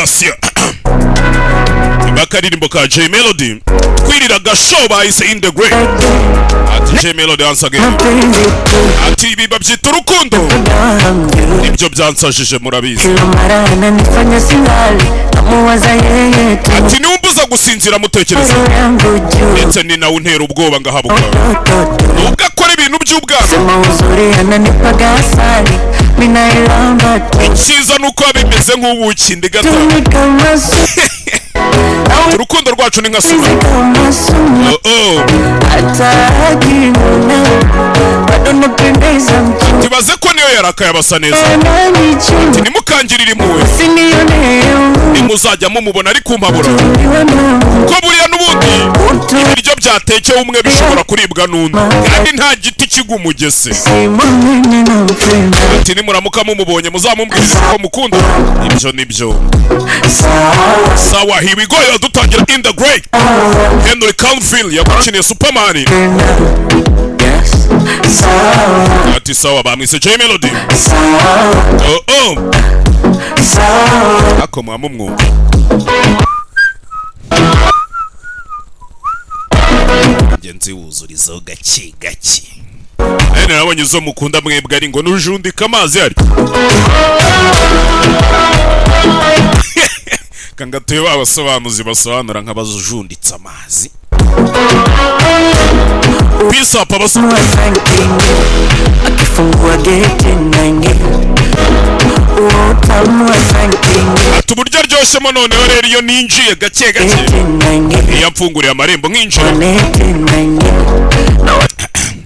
station bakaririmbo ka J Melody kwirira gashow bahise in the great ati J Melody once again ati biba byita urukundo ibyo byansajije murabizi ati numbuza gusinzira mutekereza ndetse ni nawe untera ubwoba ngahabuka nubwo akora ibintu by'ubwana icyiza nuko bimeze nk'ubuki ndigata urukundo rwacu ni nka sima tibaze ko niyo yarakaye abasa neza ntimukangirire impuhwe nimuzajya mumubona ari kumpabura ko buriya n'ubundi ibiryo byatekewe umwe bishobora kuribwa n'undi kandi nta giti kigwa umugese ati nimuramuka mumubonye muzamumbwiriza ko mukunda ibyo nibyo sawa here we go dutangira in the great Henry Cavill yakukiniye Superman ati sawa bamwise J Melody ako mwamumwuka ngenzi wuzurizo gake gake ene nabonye zo mukunda mwebwe ari ngo nujundika amazi ari kangatuye babasobanuzi basobanura nk'abazujunditse amazi bisapa basobanura ati uburyo aryoshemo noneho rero iyo ninjiye gake gake iyo mfunguriye amarembo nk'injira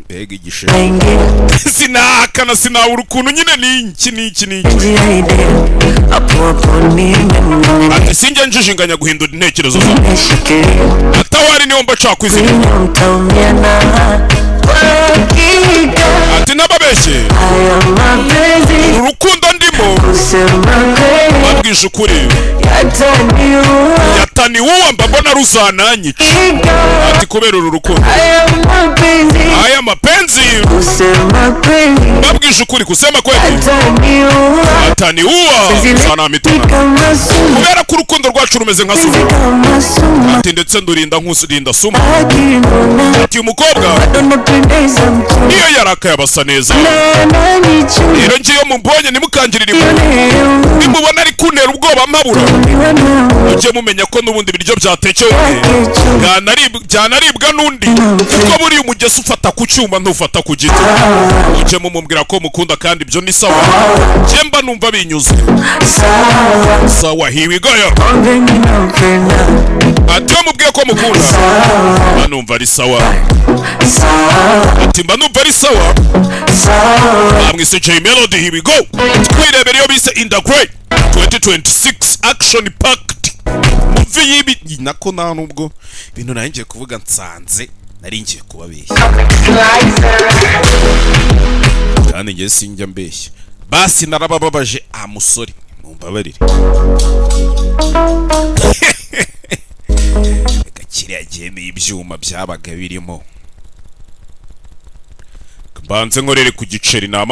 mbega igishe sinahakana sinabura ukuntu nyine n'iki ati sinjya njijinganya guhindura intekerezo zawe atawari niyo mba nshaka kwizera ati nababeshye urukundo ndimo babwije ukuri yatani uwa mbabona ruzananyica ati kubera uru rukundo aya mapenzi babwije ukuri kusema kweli yatani uwa ruzanamitana kubera ko urukundo rwacu rumeze nka suma ati ndetse ndurinda nk'usurinda suma ati umukobwa niyo yarakaye abasa neza rero ngiyo mumbonye nimukangirire nimubona ari kuntera ubwoba mpabura ujye mumenya ko n'ubundi biryo byatekewe byanaribwa n'undi kuko buriya umugezi ufata ku cyuma ntufata ku giti ujye mumumbwira ko mukunda kandi ibyo ni sawa njye mba numva binyuze sawa here we go ati iyo mubwiye ko mukunda mba numva ari sawa ati mba numva ari sawa bamwise J Melody here we go twirebera iyo bise in the great 2026 action packed movie yibi nako nta nubwo ibintu nari ngiye kuvuga nsanze nari ngiye kubabeshya kandi ngiye sinjya mbeshya basi narabababaje musore mumbabarire kiriya gihemeye ibyuma byabaga birimo mbanze nkorere ku giceri nama